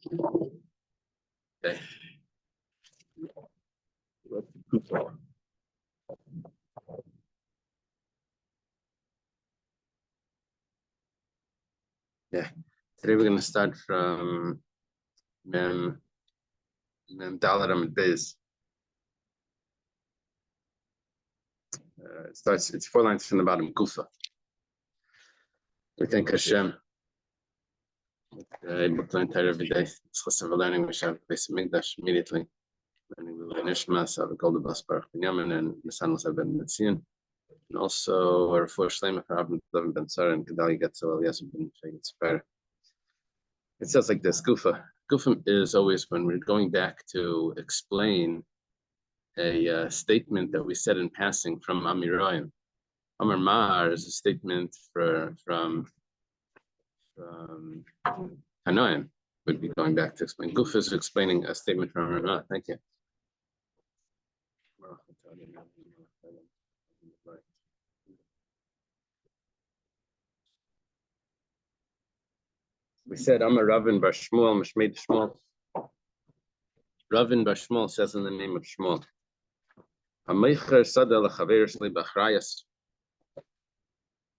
Okay. Yeah. Today we're going to start from Mem Dalaram Bez. It's 4 lines from the bottom, Kufa. We thank Hashem. Able to enter every day. It's less of a learning. We shall place a Mikdash immediately. Learning the Nishmas of the Golden Basra Binyamin and the Sanlas of Ben Metzion. And also our 4 Shlema for Abin Ben Sarah and Kedali Getzel Elias Ben Fagin. It says like this, Kufa. Kufa is always when we're going back to explain a statement that we said in passing from Amiroyim. Amar Mar is a statement from Hanoim. Would be going back to explain. Kufa is explaining a statement from Amar Mar. Thank you. We said Amar Ravin Bar Shmuel Mishmeid Shmuel. Ravin Bar Shmuel says in the name of Shmuel.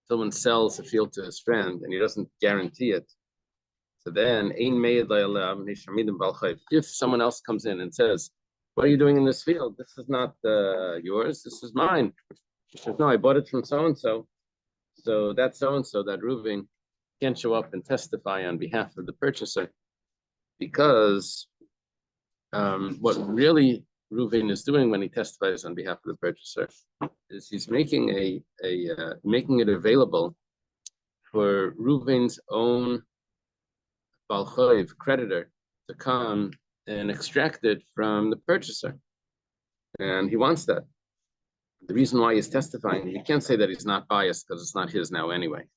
Someone sells a field to his friend and he doesn't guarantee it. So then, if someone else comes in and says, "What are you doing in this field? This is not yours. This is mine." He says, "No, I bought it from so and so. So that Reuven can't show up and testify on behalf of the purchaser, because what really Reuven is doing when he testifies on behalf of the purchaser is he's making making it available for Reuven's own Balchoiv creditor to come and extract it from the purchaser, and he wants that. The reason why he's testifying, he can't say that he's not biased because it's not his now anyway.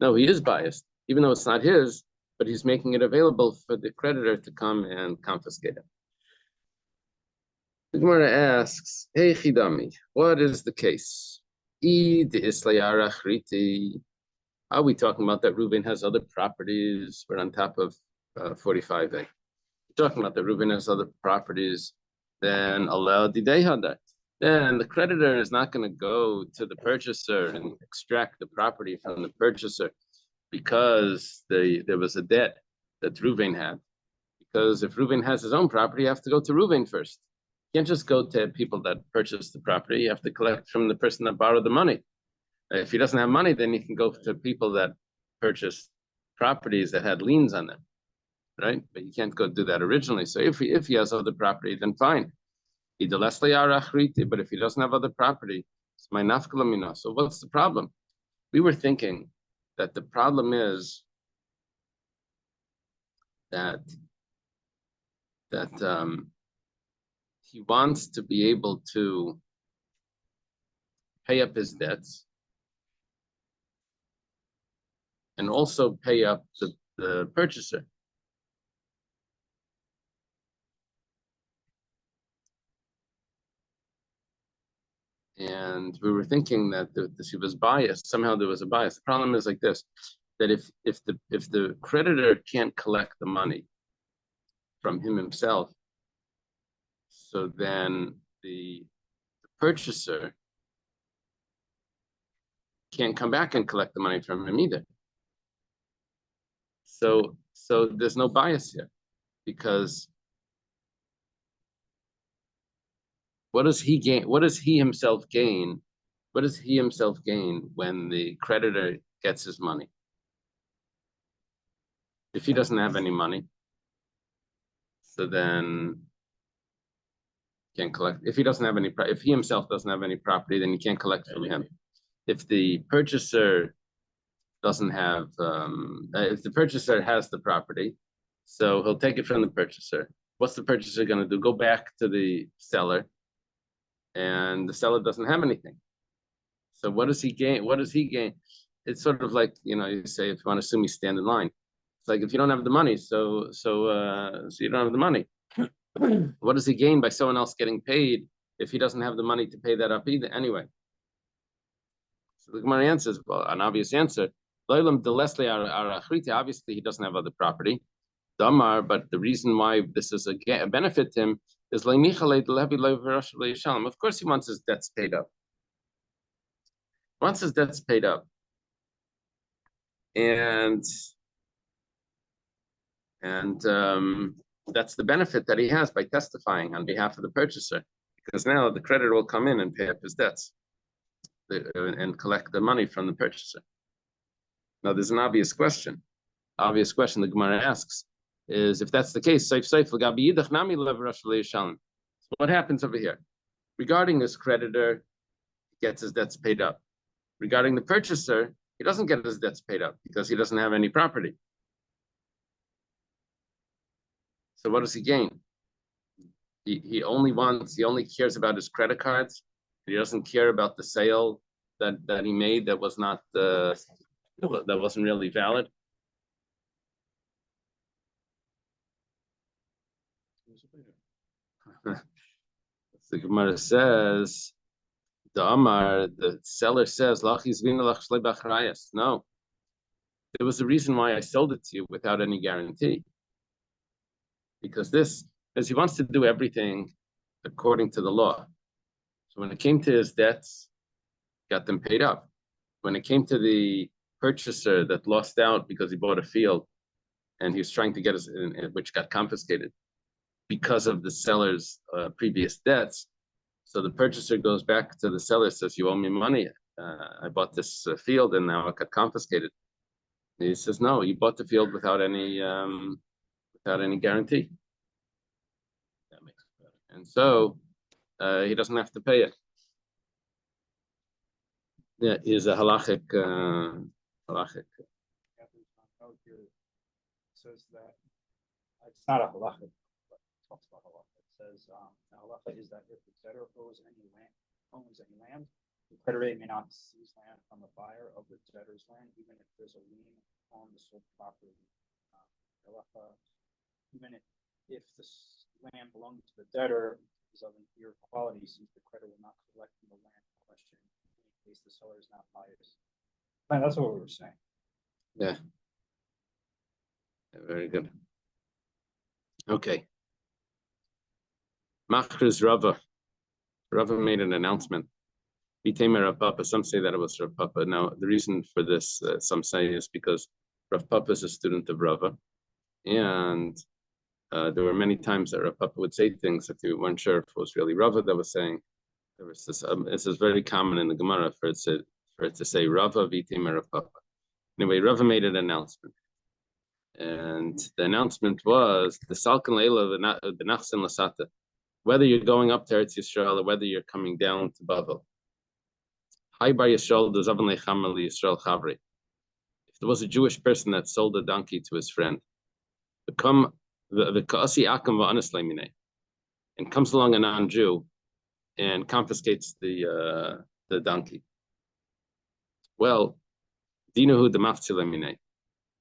No, he is biased, even though it's not his, but he's making it available for the creditor to come and confiscate it. The Gemara asks, "Hey Chidami, what is the case? Are we talking about that Reuven has other properties? We're on top of 45a. We're talking about that Reuven has other properties. Then Allah that. Then the creditor is not going to go to the purchaser and extract the property from the purchaser because there was a debt that Reuven had. Because if Reuven has his own property, you have to go to Reuven first. You can't just go to people that purchase the property. You have to collect from the person that borrowed the money. If he doesn't have money, then you can go to people that purchased properties that had liens on them, right? But you can't go do that originally. So if he has other property, then fine. But if he doesn't have other property, it's my nafkalamina. So what's the problem? We were thinking that the problem is that he wants to be able to pay up his debts and also pay up the purchaser. And we were thinking that he was biased. Somehow there was a bias. The problem is like this, that if the creditor can't collect the money from himself, so then the purchaser can't come back and collect the money from him either. So there's no bias here, because what does he gain? What does he himself gain? What does he himself gain when the creditor gets his money? If he doesn't have any money, so then can't collect. If he doesn't have any, if he himself doesn't have any property, then you can't collect from him. If the purchaser doesn't have, if the purchaser has the property, so he'll take it from the purchaser. What's the purchaser going to do? Go back to the seller, and the seller doesn't have anything. So what does he gain? What does he gain? It's sort of like, you say, if you want to sue me, stand in line. It's like, if you don't have the money, so you don't have the money. What does he gain by someone else getting paid if he doesn't have the money to pay that up either? Anyway, so the Gemara answers, well, an obvious answer. Obviously, he doesn't have other property. Damar, but the reason why this is a benefit to him is of course he wants his debts paid up. Once his debt's paid up, and that's the benefit that he has by testifying on behalf of the purchaser, because now the creditor will come in and pay up his debts and collect the money from the purchaser. Now, there's an obvious question. Obvious question the Gemara asks is, if that's the case, so what happens over here? Regarding this creditor, he gets his debts paid up. Regarding the purchaser, he doesn't get his debts paid up because he doesn't have any property. So what does he gain? He only cares about his credit cards. He doesn't care about the sale that he made that was not that wasn't really valid. The Gemara says, the seller says, no, there was a reason why I sold it to you without any guarantee. Because he wants to do everything according to the law. So when it came to his debts, got them paid up. When it came to the purchaser that lost out because he bought a field and he was trying to get which got confiscated because of the seller's previous debts. So the purchaser goes back to the seller, says, you owe me money. I bought this field and now it got confiscated. And he says, no, you bought the field without any guarantee. That makes it better. And so he doesn't have to pay it. Yeah, is a halachic. Says that it's not a halachic, but it talks about halacha. It says halacha is that if the debtor owns any land, the creditor may not seize land from the buyer of the debtor's land, even if there's a lien on the sold property. Halacha, even if the land belonging to the debtor is of inferior quality, since the creditor will not collect from the land in question in case the seller is not buyers. That's what we were saying. Yeah. Very good. Okay. Machriz Rava. Rava made an announcement. Rav Papa. Some say that it was Rav Papa. Now, the reason for this, some say, is because Rav Papa is a student of Rava. And there were many times that Rav Papa would say things that you weren't sure if it was really Rava that was saying. There was this. This is very common in the Gemara for it to say Rava Vitim Rav Papa. Anyway, Rava made an announcement. And the announcement was the Salkan Leila the Nachsan Lasata, whether you're going up to Eretz Yisrael or whether you're coming down to Bavel. Hi Bar Yisrael the Zavan Lechamar Yisrael Chavri. If there was a Jewish person that sold a donkey to his friend, the Kaasi Akam Va'anisleimine, and comes along a non-Jew and confiscates the donkey. Well, Dinahu the Maftilemine.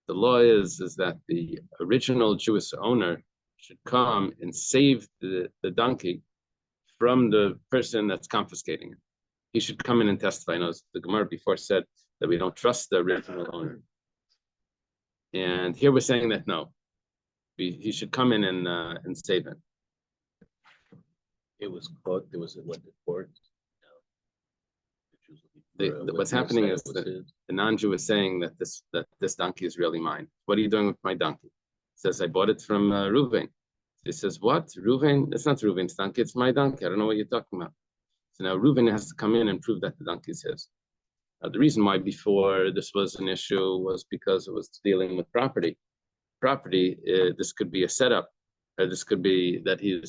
The law is that the original Jewish owner should come and save the donkey from the person that's confiscating it. He should come in and testify. I know the Gemara before said that we don't trust the original owner. And here we're saying that no, he should come in and save it. It was caught. There was the court. What's happening is that the non-Jew is saying that this donkey is really mine. What are you doing with my donkey? He says, I bought it from Reuven. He says, what? Reuven? It's not Reuven's donkey, it's my donkey. I don't know what you're talking about. So now Reuven has to come in and prove that the donkey is his. The reason why before this was an issue was because it was dealing with property. Property, this could be a setup, or this could be that he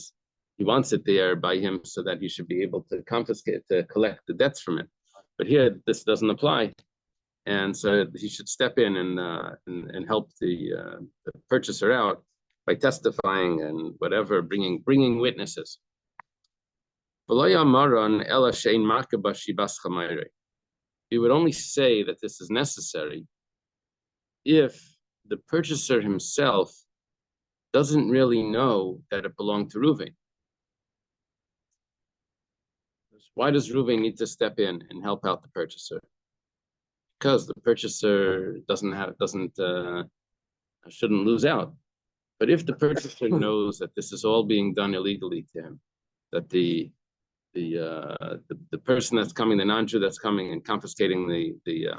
wants it there by him so that he should be able to collect the debts from it. But here, this doesn't apply, and so he should step in and help the purchaser out by testifying and whatever, bringing witnesses. He would only say that this is necessary if the purchaser himself doesn't really know that it belonged to Reuven. Why does Reuven need to step in and help out the purchaser? Because the purchaser shouldn't lose out. But if the purchaser knows that this is all being done illegally to him, that the person that's coming, the non-Jew that's coming and confiscating the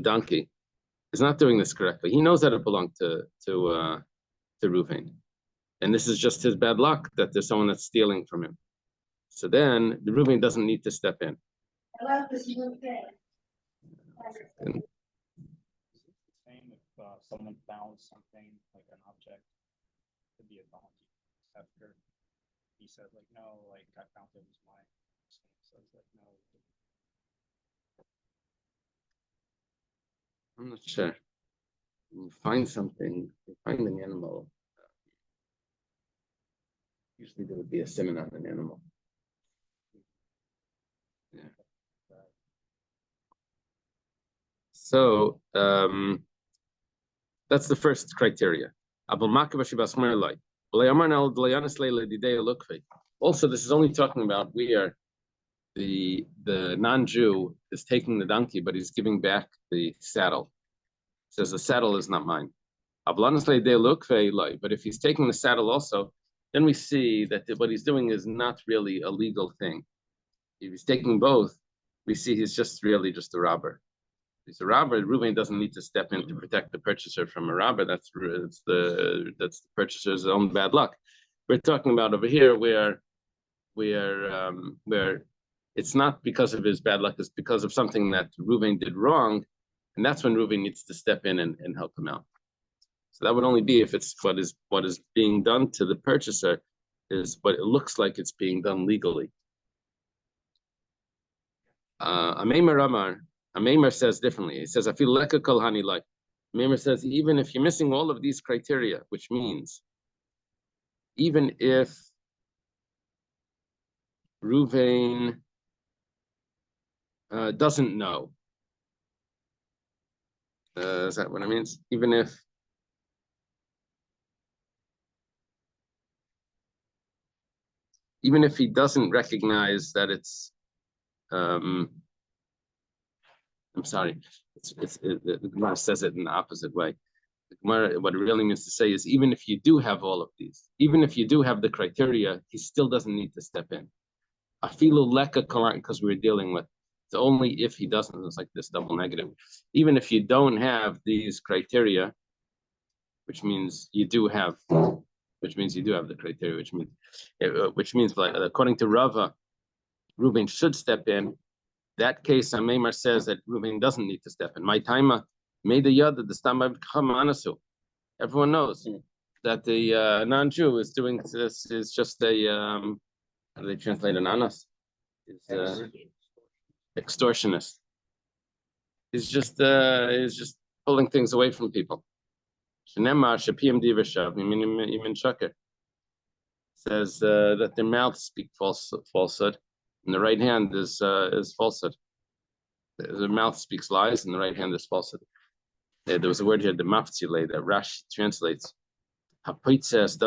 donkey, is not doing this correctly. He knows that it belonged to Reuven, and this is just his bad luck that there's someone that's stealing from him. So then the Reuven doesn't need to step in. Same if someone found something like an object, could be a donkey. After he said, like, no, like I found it was mine. So it's like, no. I'm not sure. You find something, you find an animal. Usually there would be a simon on an animal. Yeah. So that's the first criteria. Also, this is only talking about where the non-Jew is taking the donkey, but he's giving back the saddle. He says the saddle is not mine. But if he's taking the saddle also, then we see that what he's doing is not really a legal thing. If he's taking both, we see he's just really just a robber. If he's a robber, Reuven doesn't need to step in to protect the purchaser from a robber. That's the purchaser's own bad luck. We're talking about over here where it's not because of his bad luck, it's because of something that Reuven did wrong, and that's when Reuven needs to step in and help him out. So that would only be if it's what is being done to the purchaser is what it looks like it's being done legally. Ameimer says differently. He says, I feel like a kolhani like. Ameimer says, even if you're missing all of these criteria, which means even if Reuven doesn't know, is that what it means? Even if he doesn't recognize that it's, I'm sorry, the Gemara says it in the opposite way. The Gemara, what it really means to say is, even if you do have all of these, even if you do have the criteria, he still doesn't need to step in. Afilu leka karan, because we're dealing with, it's only if he doesn't, it's like this double negative. Even if you don't have these criteria, which means you do have the criteria, which means like, according to Rava, Reuven should step in. That case, Ameimar says that Reuven doesn't need to step in. My timer made the yad the stamab anasu. Everyone knows that the non-Jew is doing this is just a how do they translate an anas? Is extortionist. He's just pulling things away from people. Says that their mouths speak falsehood, and the right hand is falsehood. The mouth speaks lies, and the right hand is falsehood. There was a word here, the maftzile, that Rashi translates. Rashi,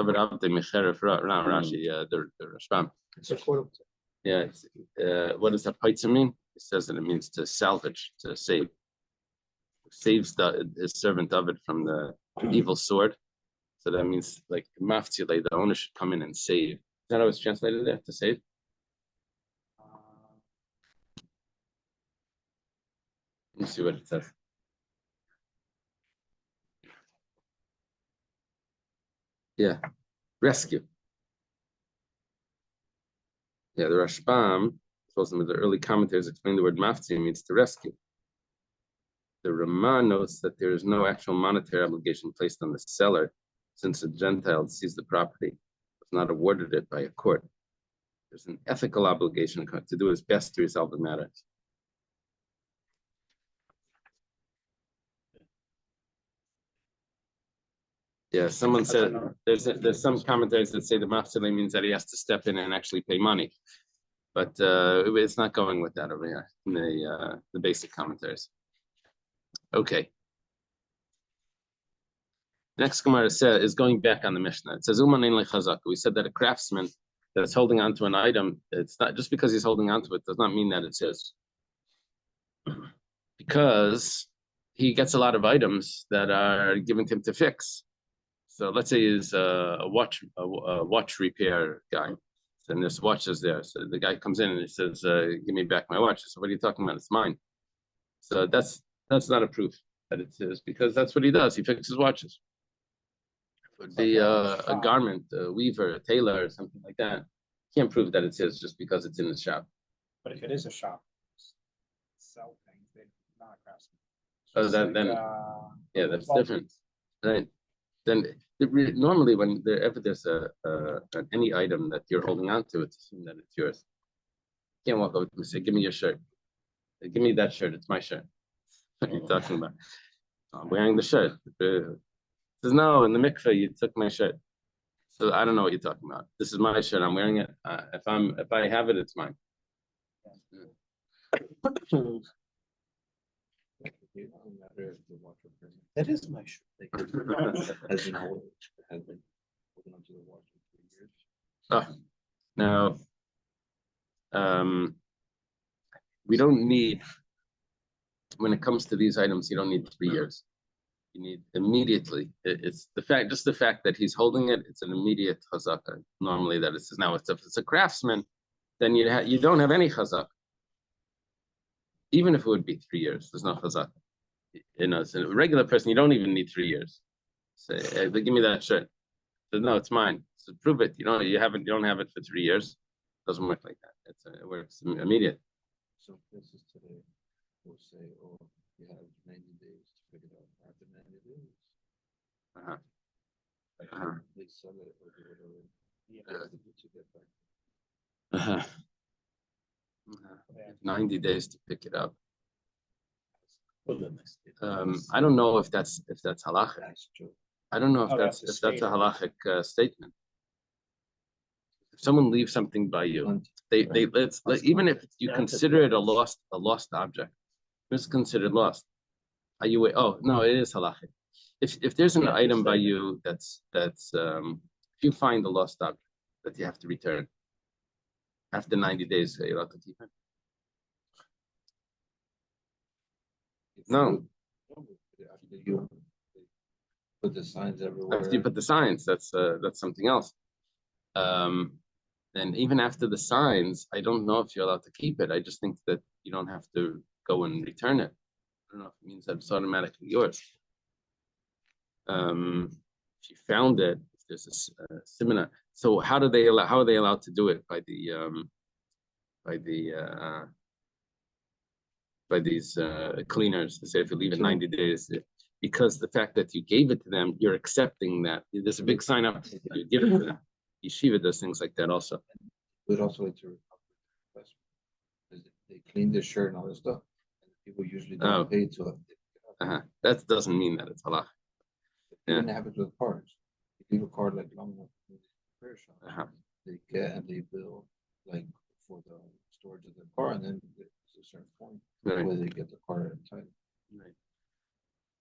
the Rashbam. Yeah, what does hapaitza mean? It says that it means to salvage, to save. Saves his servant David from the evil sword. So that means like maftzile, the owner should come in and save. Is that how it's translated there? To save? Let me see what it says. Yeah, rescue. Yeah, the Rashbam, some of the early commentators explain the word mafti means to rescue. The Ramah notes that there is no actual monetary obligation placed on the seller, since a Gentile sees the property, was not awarded it by a court. There's an ethical obligation to do his best to resolve the matter. Yeah, someone said there's some commentators that say the mafsile means that he has to step in and actually pay money, but it's not going with that over here in the basic commentaries. Okay. Next Gemara is going back on the Mishnah. It says we said that a craftsman that's holding onto an item, it's not just because he's holding onto it does not mean that it's his, because he gets a lot of items that are given to him to fix. So let's say he's a watch repair guy, and this watch is there. So the guy comes in and he says, "Give me back my watch." So what are you talking about? It's mine. So that's not a proof that it's his, because that's what he does. He fixes watches. It would be a garment, a weaver, a tailor, or something like that. Can't prove that it's his just because it's in the shop. But if it is a shop, sell things, they're not a craftsman. Oh, then yeah, that's different, right? Then normally when there's any item that you're holding on to, it's assumed that it's yours. You can't walk over to me and say, "Give me your shirt. Give me that shirt. It's my shirt." What are you talking about? I'm wearing the shirt. Says, "No, in the mikveh you took my shirt." So I don't know what you're talking about. This is my shirt. I'm wearing it. If I have it, it's mine. That is my shirt. Has been holding onto the watch for 3 years. Oh, now, we don't need, when it comes to these items, you don't need 3 years. You need immediately. It's just the fact that he's holding it. It's an immediate chazaka. Normally, that it's now. If it's a craftsman, then you don't have any chazaka. Even if it would be 3 years, there's no chazaka. As a regular person, you don't even need 3 years. Say, "Hey, give me that shirt." So, no, it's mine. So prove it. You don't have it for 3 years. It doesn't work like that. It works immediate. So this is today. We'll say, "Oh, you have 90 days to figure it out." After 90 days, they sell it or do whatever. To get back. 90 days to pick it up. I don't know if that's halachic. That's true. I don't know if that's a halachic statement. If someone leaves something by you, even if you consider it a lost object, it's considered lost. Are you? Oh no, it is halachic. If there's an item by you that's if you find a lost object that you have to return after 90 days, you're allowed to keep it. No. After you put the signs everywhere. After you put the signs, that's something else. And even after the signs, I don't know if you're allowed to keep it. I just think that you don't have to go and return it. I don't know if it means that it's automatically yours. If you found it, if there's a similar. So how are they allowed to do it by these cleaners? To say if you leave it 90 days, because the fact that you gave it to them, you're accepting that. There's a big sign up. You give it to them. Yeshiva does things like that also. But also it's a they clean the shirt and all this stuff. And people usually don't pay to it. That doesn't mean that it's halach. It didn't happen with cars. You leave a car like long enough in the repair shop. They get and they bill like for the storage of the car, and then there's a certain point where they get the car title. Right.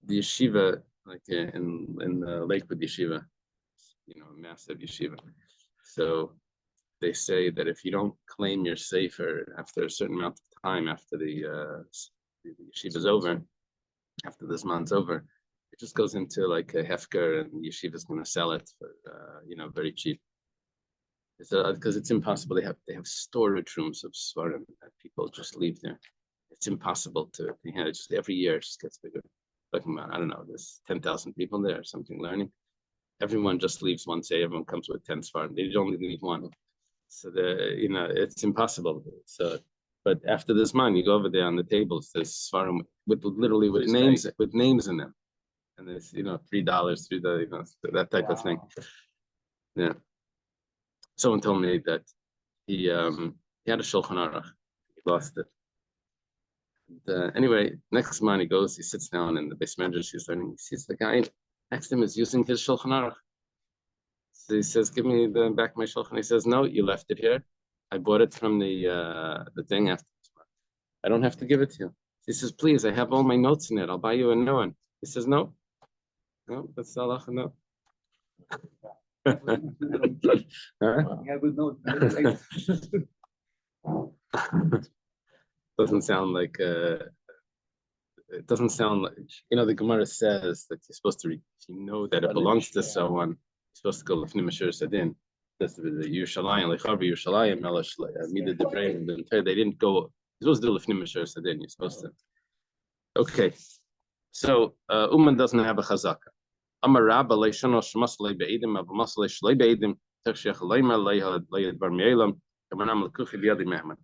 The yeshiva, like in the Lakewood yeshiva, massive yeshiva. So they say that if you don't claim your sefer after a certain amount of time, after the yeshiva's over, after this month's over, it just goes into like a hefker, and the yeshiva's going to sell it for very cheap. Because it's impossible. They have storage rooms of svarim that people just leave there. It's impossible to. Just every year it just gets bigger. Talking about, I don't know, there's 10,000 people there or something learning. Everyone just leaves one say. Everyone comes with 10 svarim. They only leave one. So it's impossible. So, but after this month, you go over there on the tables. There's svarim with names in them, and there's $3, that type of thing. Yeah. Someone told me that he had a Shulchan Aruch. He lost it. And, anyway, next morning he goes, he sits down in the base medrash, he's learning. He sees the guy next to him is using his Shulchan Aruch. So he says, "Give me back my Shulchan." He says, "No, you left it here. I bought it from the thing after this month. I don't have to give it to you." He says, "Please, I have all my notes in it. I'll buy you a new one." He says, "No, that's the halacha, no." Doesn't sound like it doesn't sound like, the Gemara says that you're supposed to, if you know that it belongs to someone, you're supposed to go lifnim Mashur Sadin. That's the Yerushalayim, Lechavi Yerushalayim, Mida Debraim, they didn't go, you're supposed to do lifnim Mashur Sadin, you're supposed to. Okay, so Uman doesn't have a chazaka. Amar Rabba leishono shmaslei be'edim avamasle shlei be'edim techshech leima leihad bar me'elam kamanam lekuchi biyadi mehman.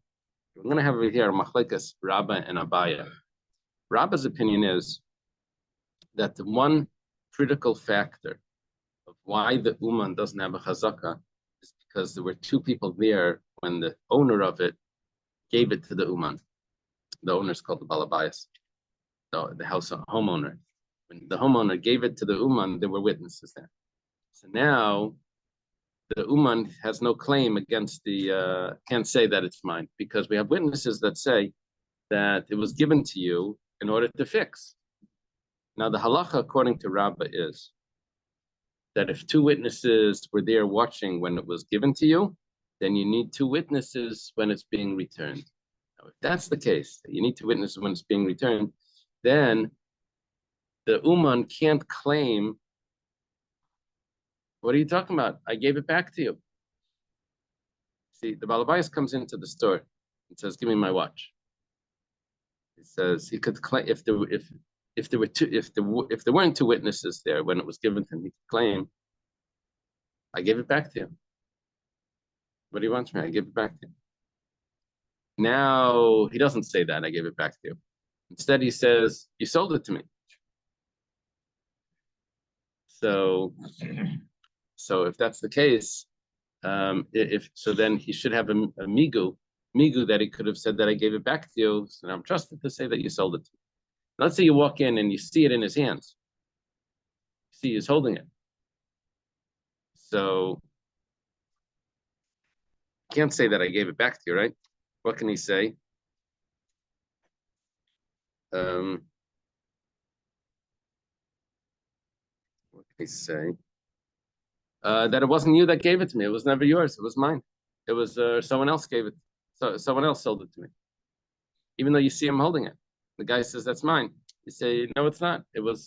We're going to have over here Machlekas Rabba and Abaya. Rabba's opinion is that the one critical factor of why the Uman doesn't have a chazaka is because there were two people there when the owner of it gave it to the Uman. The owner is called the Balabayas, the house homeowner. When the homeowner gave it to the Uman, there were witnesses there. So now the Uman has no claim against the, can't say that it's mine, because we have witnesses that say that it was given to you in order to fix. Now the halacha according to Rabbah is that if two witnesses were there watching when it was given to you, then you need two witnesses when it's being returned. Now, if that's the case, you need two witnesses when it's being returned, then the Uman can't claim, what are you talking about? I gave it back to you. See, the Balabayas comes into the store and says, give me my watch. He says he could claim if there weren't two witnesses there when it was given to him, he could claim, I gave it back to you. What do you want from me? I gave it back to you. Now he doesn't say that I gave it back to you. Instead, he says, you sold it to me. So if that's the case, then he should have a migu that he could have said that I gave it back to you, so I'm trusted to say that you sold it to me. Let's say you walk in and you see it in his hands. You see he's holding it. So can't say that I gave it back to you, right? What can he say? What can he say? That it wasn't you that gave it to me. It was never yours. It was mine. It was someone else gave it. So someone else sold it to me. Even though you see him holding it, the guy says that's mine. You say no, it's not. It was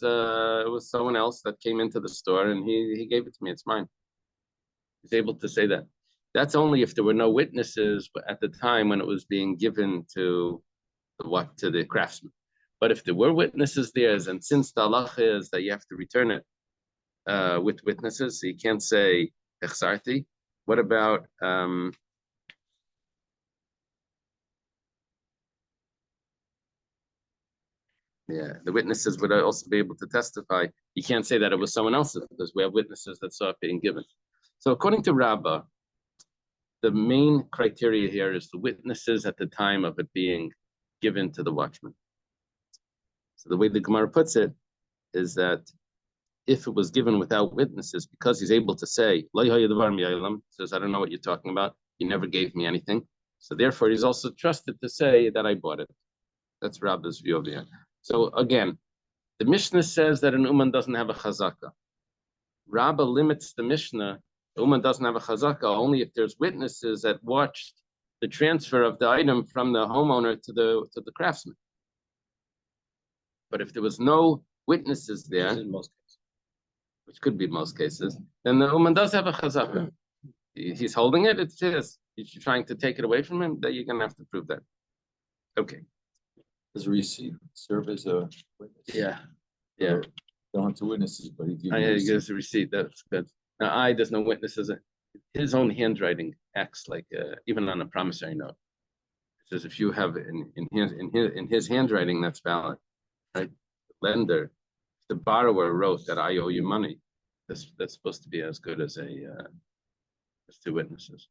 someone else that came into the store and he gave it to me. It's mine. He's able to say that. That's only if there were no witnesses at the time when it was being given to the craftsman. But if there were witnesses there, and since the halacha is that you have to return it with witnesses, so you can't say echsarti. What about the witnesses would also be able to testify. You can't say that it was someone else's because we have witnesses that saw it being given. So according to Rabbah, the main criteria here is the witnesses at the time of it being given to the watchman. So the way the Gemara puts it is that if it was given without witnesses, because he's able to say, says, I don't know what you're talking about. You never gave me anything. So therefore, he's also trusted to say that I bought it. That's Rabbah's view of it. So again, the Mishnah says that an Uman doesn't have a chazaka. Rabbah limits the Mishnah. The Uman doesn't have a chazaka only if there's witnesses that watched the transfer of the item from the homeowner to the craftsman. But if there was no witnesses there, in most cases, which could be most cases, then the Uman does have a chazaka. He's holding it, it's his. If you're trying to take it away from him, then you're going to have to prove that. Okay. Does receipt serve as a witness? Yeah. Don't have to witnesses, but he gives a receipt. That's good. Now, there's no witnesses. His own handwriting acts like even on a promissory note. It says if you have in his handwriting, that's valid, right? The lender, the borrower wrote that I owe you money. That's supposed to be as good as as two witnesses.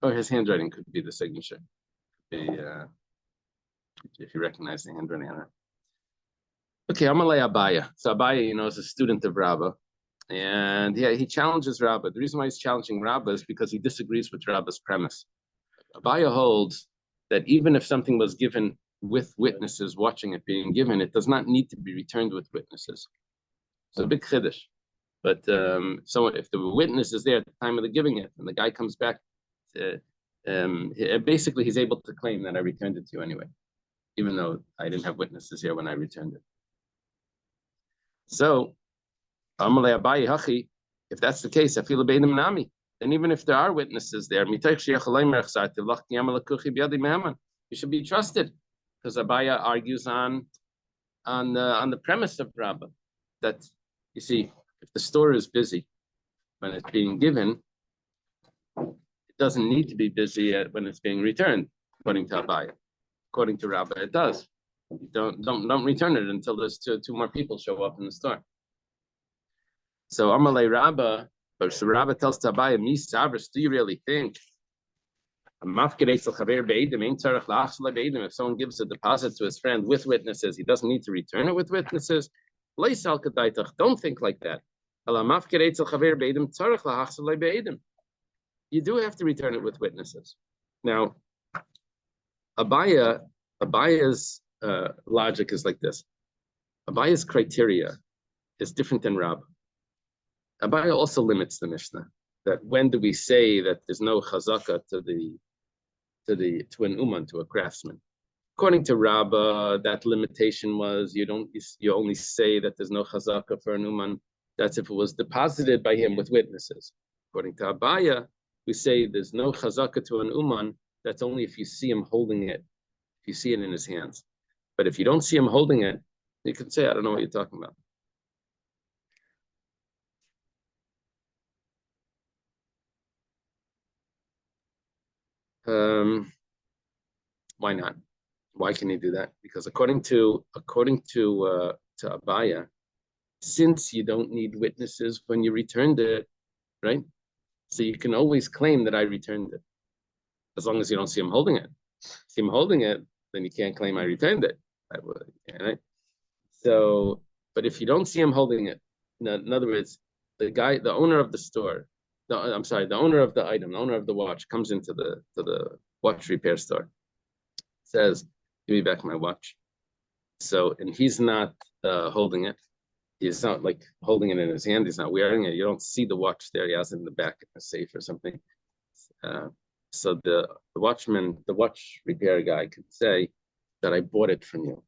Or his handwriting could be the signature. Could be if you recognize the handwriting on it. Okay, Amalei Abaya. So Abaya, is a student of Rabbah. And he challenges Rabbah. The reason why he's challenging Rabbah is because he disagrees with Rabbah's premise. Abaya holds that even if something was given with witnesses watching it being given, it does not need to be returned with witnesses. It's a big chiddush. But if there were witnesses there at the time of the giving it, and the guy comes back, basically he's able to claim that I returned it to you anyway. even though I didn't have witnesses here when I returned it. So, Amalei Abaye Hachi, if that's the case, I feel a beidim nami. And even if there are witnesses there, you should be trusted, because Abaya argues on the premise of Rabbah that, you see, if the store is busy when it's being given, it doesn't need to be busy when it's being returned, according to Abaya. According to Rabbah, it does. You don't return it until there's two more people show up in the store. So Amalei Rabbah, but so Rabbah tells to Abaya, "Mi Savris, do you really think if someone gives a deposit to his friend with witnesses, he doesn't need to return it with witnesses? Don't think like that. You do have to return it with witnesses." Now, Abaya's logic is like this. Abaya's criteria is different than Rabbah. Abaya also limits the Mishnah, that when do we say that there's no chazaka to an uman, to a craftsman? According to Rabbah, that limitation was you only say that there's no chazaka for an uman. That's if it was deposited by him with witnesses. According to Abaya, we say there's no chazaka to an uman. That's only if you see him holding it, if you see it in his hands. But if you don't see him holding it, you can say, I don't know what you're talking about. Why not? Why can you do that? Because according to Abaya, since you don't need witnesses when you returned it, right? So you can always claim that I returned it, as long as you don't see him holding it. See him holding it, then you can't claim I returned it. Right? So, but if you don't see him holding it, in other words, the owner of the store, the owner of the item, the owner of the watch comes into the watch repair store, says, "Give me back my watch." So, and he's not holding it. He's not like holding it in his hand. He's not wearing it. You don't see the watch there. He has it in the back in a safe or something. So the watch repair guy could say that I bought it from you.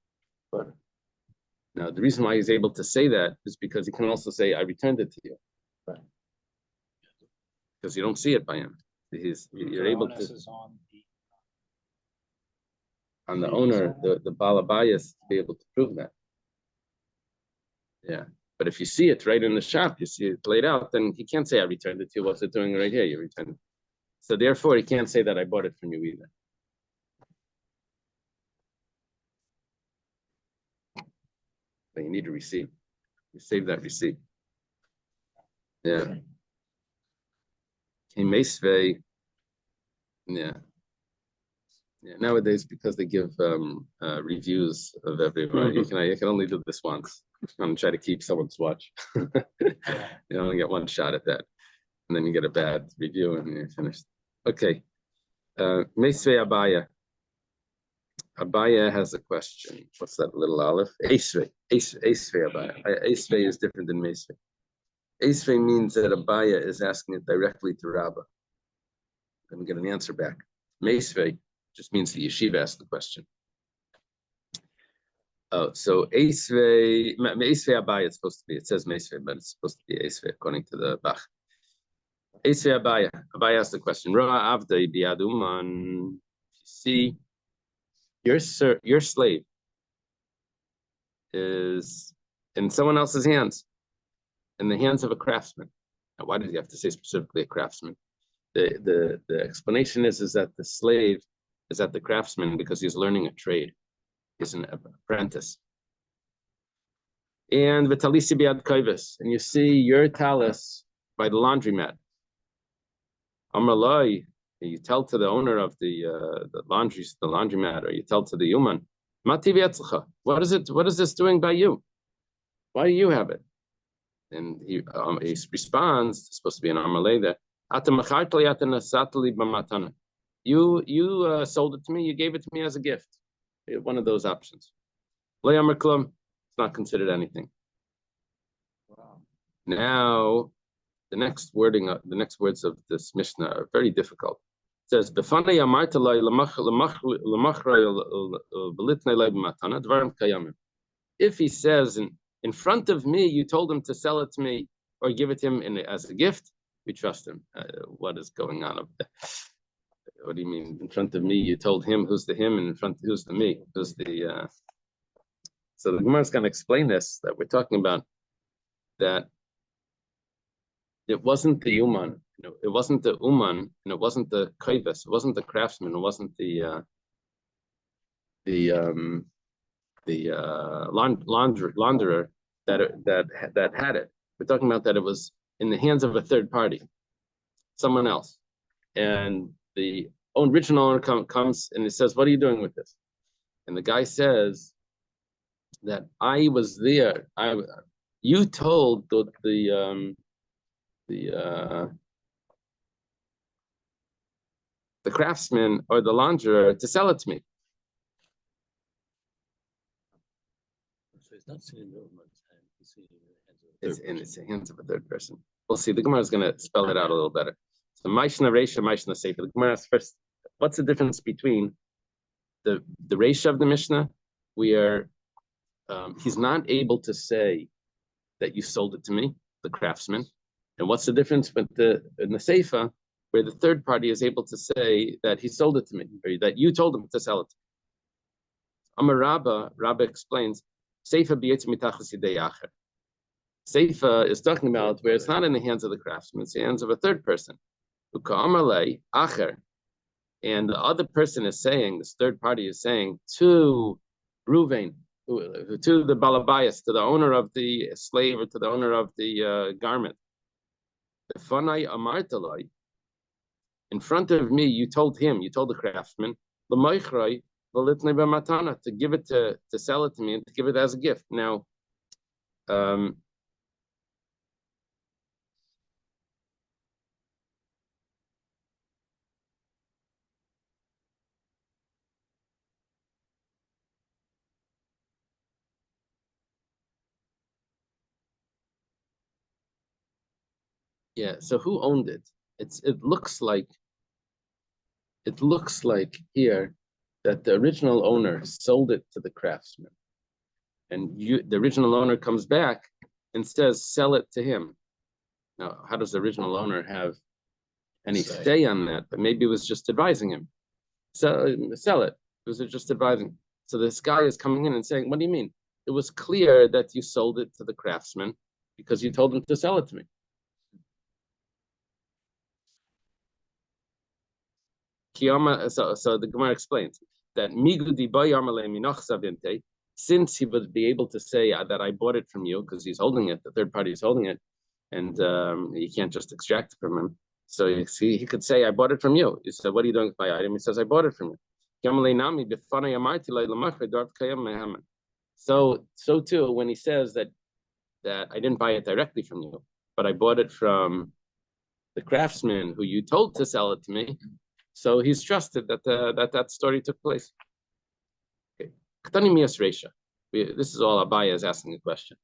But now the reason why he's able to say that is because he can also say I returned it to you. Right. Because you don't see it by him. You're able to on the owner, the balabayas, to be able to prove that. Yeah. But if you see it right in the shop, you see it laid out, then he can't say I returned it to you. What's it doing right here? You returned it. So therefore, he can't say that I bought it from you either. But you need a receipt. You save that receipt. Yeah. Yeah. Yeah. Nowadays, because they give reviews of everyone, you can only do this once. I'm gonna try to keep someone's watch. You only get one shot at that, and then you get a bad review, and you're finished. Okay. Meisvei Abaya. Abaya has a question. What's that little olive? Eisvei Abaya. Eisvei is different than Meisvei. Eisvei means that Abaya is asking it directly to Rabbah. And we get an answer back. Meisvei just means the yeshiva asked the question. Oh, so Meisvei Abaya, it's supposed to be, it says Meisvei, but it's supposed to be Eisvei according to the Bach. Eisvei Abaya. Abaya asked the question. Ra avdei biaduman. See, your slave is in someone else's hands, in the hands of a craftsman. Now, why did you have to say specifically a craftsman? The explanation is that the slave is at the craftsman because he's learning a trade. He's an apprentice. And v'talisi biad kaivis, and you see your talis by the laundromat. Amrlai, you tell to the owner of the laundromat, or you tell to the human, what is this doing by you? Why do you have it? And he responds, it's supposed to be an Amalei there. You sold it to me, you gave it to me as a gift. One of those options. It's not considered anything. Wow. Now, the next words of this Mishnah are very difficult. says, "B'fanei amarta lai b'litnei lai b'matana dvarim kayamim." If he says in front of me, you told him to sell it to me or give it to him as a gift, we trust him. What is going on up there? What do you mean? In front of me, you told him. Who's the him? And in front, who's the me? Who's the? So the Gemara is going to explain this, that we're talking about, that it wasn't the uman, it wasn't the uman, and it wasn't the kaivis, it wasn't the craftsman, it wasn't the launderer that had it. We're talking about that it was in the hands of a third party, someone else, and the original owner comes and he says, "What are you doing with this?" And the guy says that I was there. You told the craftsman or the launderer to sell it to me. So it's not sitting in the woman's hand, it's It's in the hands of a third person. We'll see. The Gemara is going to spell it out a little better. So Maishna Reisha, Maishna Sefer. The Gemara asks first, what's the difference between the Reisha of the Mishnah, where he's not able to say that you sold it to me, the craftsman, and what's the difference with in the Sefer, where the third party is able to say that he sold it to me, or that you told him to sell it to me. Amar Rabba explains, Sefer b'yetz mitachas yidei acher. Sefer is talking about where it's not in the hands of the craftsman, it's in the hands of a third person. Uka'amalei acher. And the other person is saying, this third party is saying to Ruvain, to the balabayas, to the owner of the slave or to the owner of the garment. Fanai amartalai. In front of me, you told him, you told the craftsman, to give it to sell it to me and to give it as a gift. Now, yeah, so who owned it? It looks like here that the original owner sold it to the craftsman, and the original owner comes back and says, sell it to him. Now, how does the original owner have any say on that? But maybe it was just advising him. Sell it. It was just advising. So this guy is coming in and saying, what do you mean? It was clear that you sold it to the craftsman because you told him to sell it to me. So the Gemara explains that since he would be able to say that I bought it from you because he's holding it, the third party is holding it, and you can't just extract it from him. So he could say, I bought it from you. He said, what are you doing with my item? He says, I bought it from you. So too, when he says that I didn't buy it directly from you, but I bought it from the craftsman who you told to sell it to me, so he's trusted that story took place. Okay. This is all Abaya is asking a question.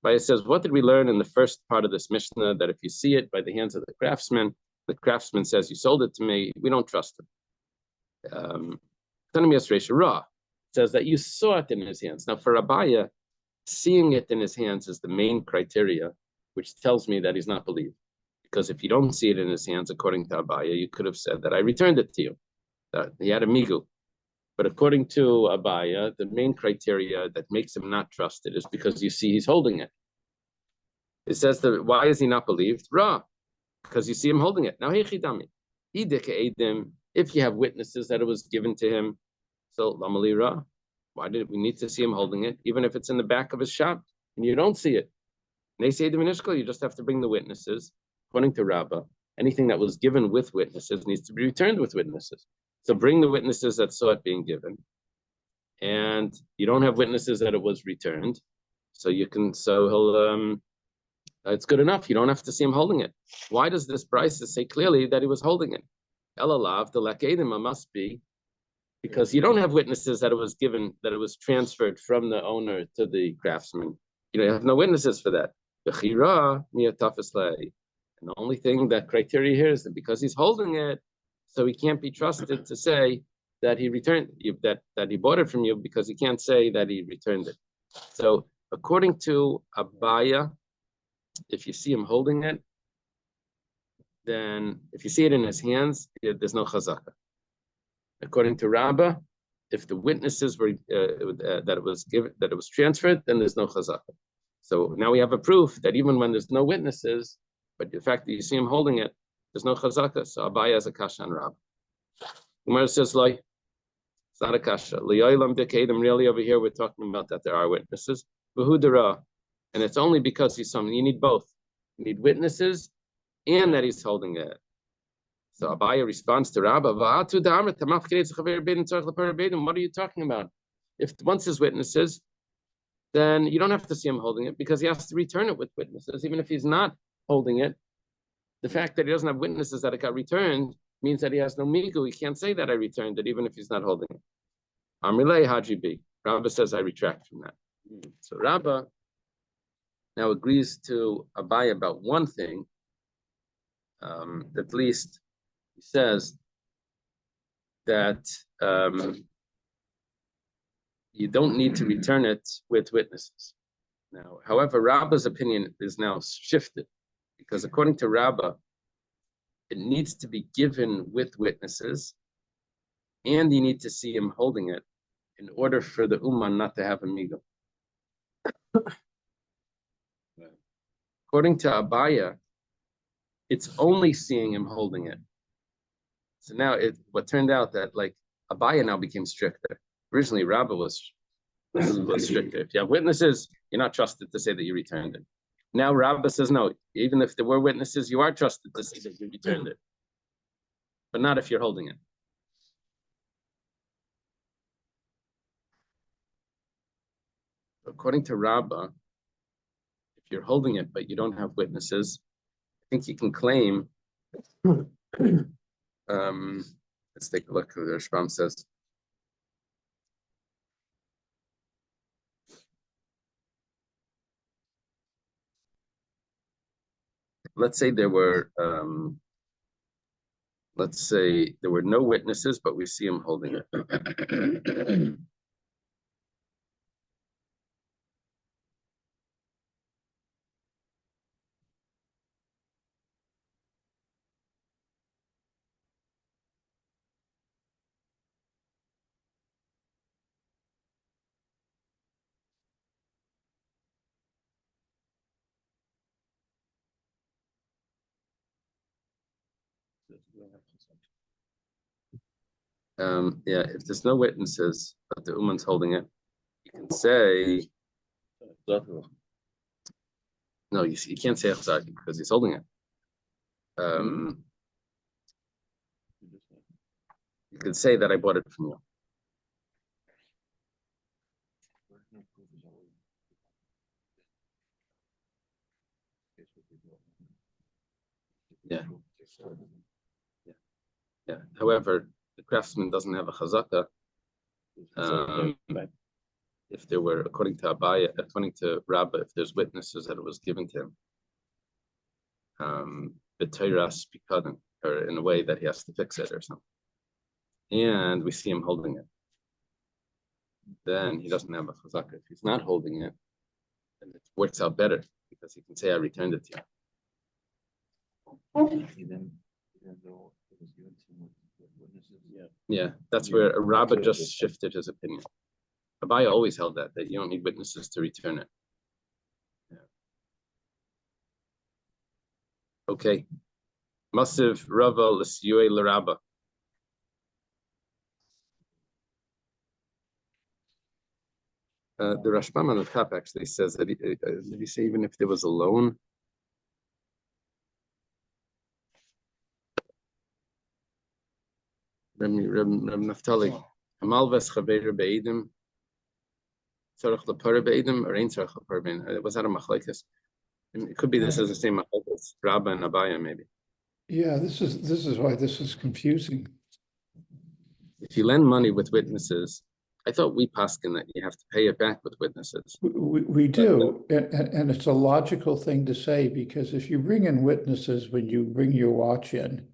Abaya says, what did we learn in the first part of this Mishnah, that if you see it by the hands of the craftsman says, you sold it to me, we don't trust him. Ra says that you saw it in his hands. Now for Abaya, seeing it in his hands is the main criteria, which tells me that he's not believed. Because if you don't see it in his hands, according to Abaya, you could have said that I returned it to you. That he had a migu. But according to Abaya, the main criteria that makes him not trusted is because you see he's holding it. It says that why is he not believed? Ra, because you see him holding it. Now, if you have witnesses that it was given to him, so lamali ra, why did we need to see him holding it, even if it's in the back of his shop and you don't see it? You just have to bring the witnesses. According to Rabbah, anything that was given with witnesses needs to be returned with witnesses. So bring the witnesses that saw it being given, and you don't have witnesses that it was returned, so he'll it's good enough. You don't have to see him holding it. Why does this Brisa say clearly that he was holding it? Elalav the lakedima must be because you don't have witnesses that it was given, that it was transferred from the owner to the craftsman. You have no witnesses for that. And the only thing, that criteria here is that because he's holding it, So he can't be trusted to say that he returned you, that he bought it from you, because he can't say that he returned it. So according to Abaya, if you see him holding it, then if you see it in his hands, there's no chazaka. According to Rabbah, if the witnesses were that it was transferred, then there's no chazaka. So now we have a proof that even when there's no witnesses, but the fact that you see him holding it, there's no chazaka. So Abaya has a kasha on Rabbah. Gemara says, like, it's not a kasha. Really, over here we're talking about that there are witnesses. And it's only because he's someone. You need both. You need witnesses and that he's holding it. So Abaya responds to Rabbah, what are you talking about? If once his witnesses, then you don't have to see him holding it, because he has to return it with witnesses. Even if he's not holding it, the fact that he doesn't have witnesses that it got returned means that he has no migu. He can't say that I returned it, even if he's not holding it. Amrilei Haji B. Rabbah says I retract from that. So Rabbah now agrees to Abaya about one thing. At least he says that you don't need to return it with witnesses. Now, however, Rabbah's opinion is now shifted, because according to Rabbah, it needs to be given with witnesses, and you need to see him holding it in order for the Ummah not to have a migo. According to Abaya, it's only seeing him holding it. So now what turned out that, like, Abaya now became stricter. Originally, Rabbah was stricter. If you have witnesses, you're not trusted to say that you returned it. Now Rabbah says, no, even if there were witnesses, you are trusted to say that you returned it. But not if you're holding it. According to Rabbah, if you're holding it but you don't have witnesses, I think you can claim. Let's take a look at what the Rashbam says. Let's say there were no witnesses, but we see him holding it. Yeah, if there's no witnesses, but the Uman's holding it, you can say, no, you can't say Achzaki because he's holding it. You could say that I bought it from you. Yeah. Yeah. However, the craftsman doesn't have a chazaka. If there were, according to Abaya, according to Rabbah, if there's witnesses that it was given to him, the Torah's because, or in a way that he has to fix it or something, and we see him holding it, then he doesn't have a chazaka. If he's not holding it, then it works out better because he can say, "I returned it to you." Yeah, that's where Rabbah just shifted his opinion. Abaya always held that you don't need witnesses to return it. Yeah. Okay. Masiv Rava L'Siyue L'Rabba. The Rashbam on the top actually says that did he say even if there was a loan? Reb Naftali, Amalves Chaver Beidim, Tzarech Lepara Beidim, or Ein Tzarech Lepara Beidim. Was that a machlekes? It could be this is the same machlekes, Rabbah and Abaya maybe. Yeah, this is why this is confusing. If you lend money with witnesses, I thought we paskin that you have to pay it back with witnesses. We do, and it's a logical thing to say, because if you bring in witnesses when you bring your watch in,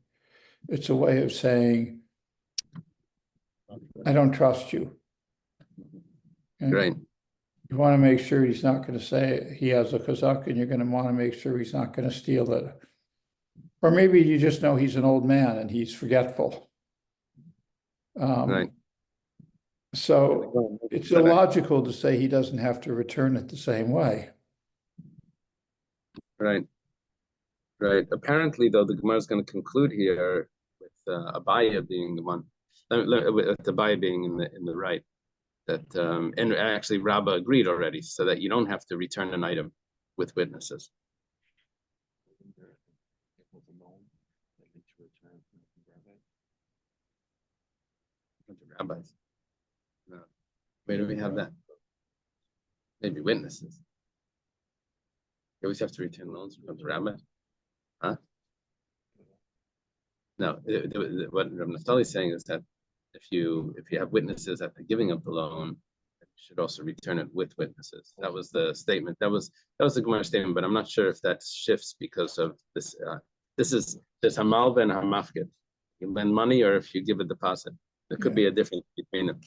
It's a way of saying, I don't trust you. Okay? Right. You want to make sure he's not going to say he has a kazak, and you're going to want to make sure he's not going to steal it. Or maybe you just know he's an old man and he's forgetful. Right. So it's illogical to say he doesn't have to return it the same way. Right. Right. Apparently, though, the Gemara is going to conclude here with Abaya being the one, with Abaya being in the right. That and actually Rabbah agreed already, so that you don't have to return an item with witnesses. Rabbis. No. Where do we have that? Maybe witnesses. You always have to return loans from the rabbi. Huh? No, what Rav Naftali is saying is that if you have witnesses at the giving of the loan, you should also return it with witnesses. That was the statement. That was the Gemara statement, but I'm not sure if that shifts because of this. There's Hamalva and Hamafkid. You lend money, or if you give a deposit, there could be a difference between them.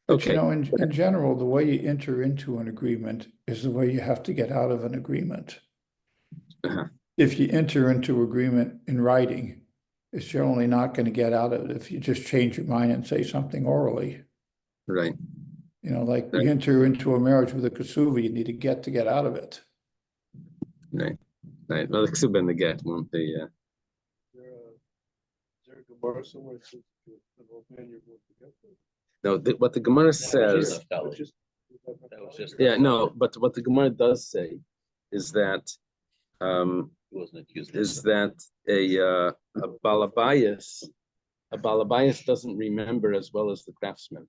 But you know, in general, the way you enter into an agreement is the way you have to get out of an agreement. If you enter into agreement in writing, it's generally not going to get out of it if you just change your mind and say something orally. Right. You know, like you enter into a marriage with a ksuba, you need to get out of it. Right. Right. Well, the ksuba and the get won't be. Is there a Gemara somewhere that says to an old man you're going to get them? No, what the Gemara says. Yeah, no, but what the Gemara does say is that a balabayas doesn't remember as well as the craftsman,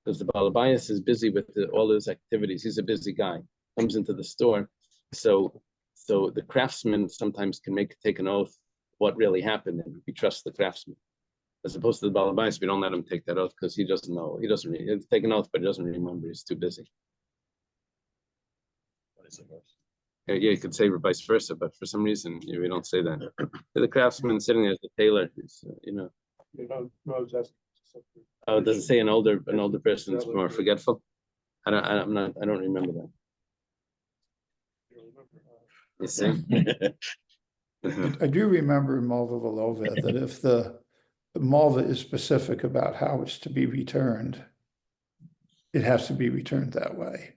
because the balabayas is busy with all his activities. He's a busy guy, comes into the store, so the craftsman sometimes can take an oath what really happened, and we trust the craftsman. As opposed to the balabais, we don't let him take that oath because he doesn't know. He doesn't take an oath, but he doesn't remember. He's too busy. Yeah, you could say vice versa, but for some reason we don't say that. The craftsman sitting there as the tailor, who's, No, I was asking something. Oh, does it say an older person is more forgetful? I don't remember that. You see? I do remember in Malva Volova that if the Malva is specific about how it's to be returned, it has to be returned that way.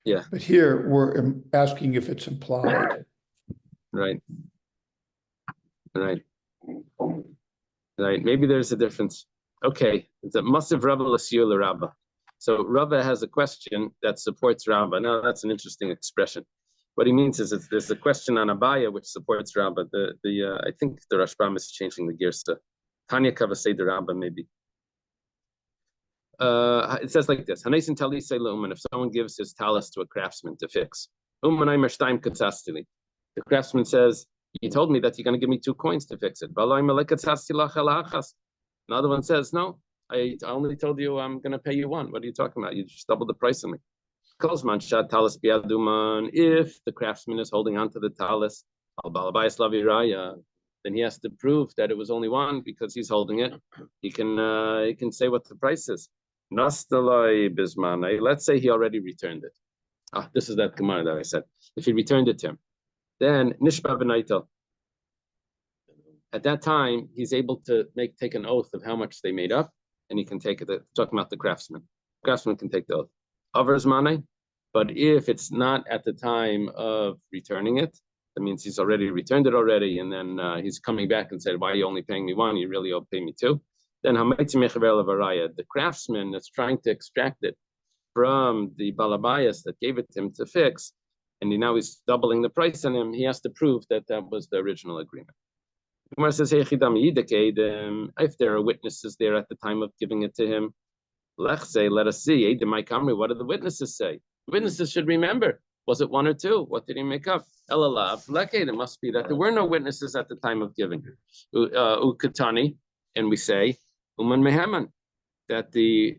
Yeah. But here we're asking if it's implied. Right. Maybe there's a difference. Okay. It's a massive Rabba L'Siyul Rabba. So Rabba has a question that supports Rabba. Now that's an interesting expression. What he means is there's a question on Abaya which supports Rabba. I think the Rashbam is changing the girsa. Tanya Kavasei the Rabba maybe. It says like this: if someone gives his talus to a craftsman to fix, the craftsman says, "You told me that you're going to give me 2 coins to fix it." Another one says, "No, I only told you I'm going to pay you 1. What are you talking about? You just doubled the price on me." If the craftsman is holding on to the talus, then he has to prove that it was only 1 because he's holding it. He can say what the price is. Let's say he already returned it. This is that Gemara that I said. If he returned it to him, then Nishba B'naitel. At that time, he's able to take an oath of how much they made up, and he can take it. Talking about the craftsman. The craftsman can take the oath. Avers Mane. But if it's not at the time of returning it, that means he's already returned it already, and then he's coming back and said, "Why are you only paying me 1? You really owe pay me 2." Then the craftsman that's trying to extract it from the balabayas that gave it to him to fix, and now he's doubling the price on him. He has to prove that was the original agreement. Gemara says, if there are witnesses there at the time of giving it to him, let us see. What do the witnesses say? Witnesses should remember. Was it 1 or 2? What did he make up? It must be that there were no witnesses at the time of giving. Ukatani, and we say, Uman Mehaman, that the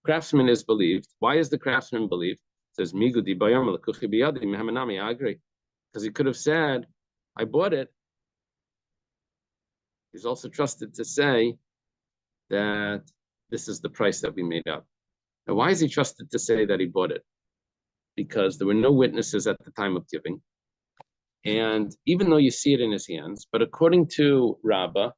craftsman is believed. Why is the craftsman believed? It says, Migudi Bayam Lakuchi Biyadi Mehamanami, I agree. Because he could have said, I bought it, He's also trusted to say that this is the price that we made up. Now, why is he trusted to say that he bought it? Because there were no witnesses at the time of giving. And even though you see it in his hands, but according to Rabbah,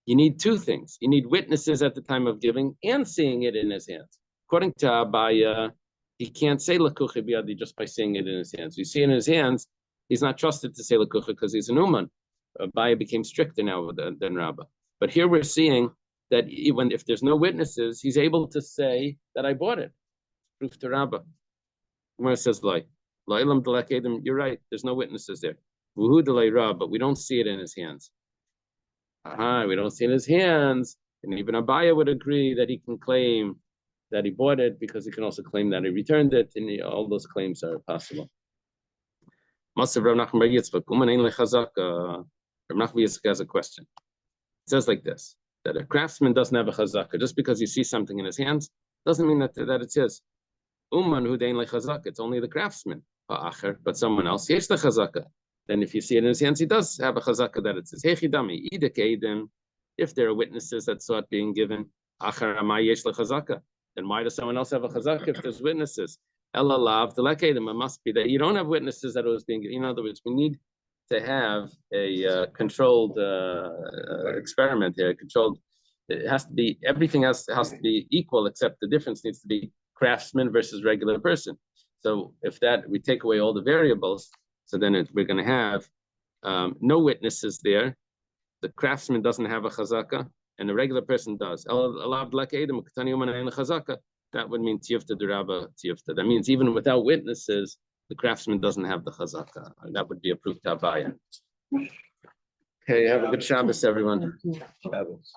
you need two things. You need witnesses at the time of giving and seeing it in his hands. According to Abaya, he can't say Lakucha biyadi just by seeing it in his hands. You see it in his hands, he's not trusted to say Lakucha because he's an Uman. Abaya became stricter now than Rabbah. But here we're seeing that even if there's no witnesses, he's able to say that I bought it. Proof to Rabbah. Gemara says, you're right, there's no witnesses there. But we don't see it in his hands. We don't see it in his hands. And even Abaya would agree that he can claim that he bought it because he can also claim that he returned it. And all those claims are possible. Rav Nachman has a question. It says like this, that a craftsman doesn't have a chazaka. Just because you see something in his hands doesn't mean that it's his. It's only the craftsman. But someone else, yesh the chazaka. Then if you see it in his hands, he does have a chazaka that it says, if there are witnesses that saw it being given, then why does someone else have a chazaka if there's witnesses? It must be that you don't have witnesses that it was being given. In other words, we need to have a controlled experiment here. Controlled. It has to be, everything has to be equal, except the difference needs to be craftsman versus regular person. So if that, we take away all the variables, so then we're going to have no witnesses there. The craftsman doesn't have a chazaka, and the regular person does. That would mean tiyufta deraba tiyufta. That means even without witnesses, the craftsman doesn't have the chazaka. That would be a proof to Abaya. Okay, have a good Shabbos, everyone. Shabbos.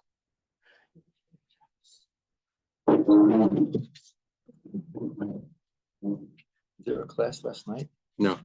Is there a class last night? No.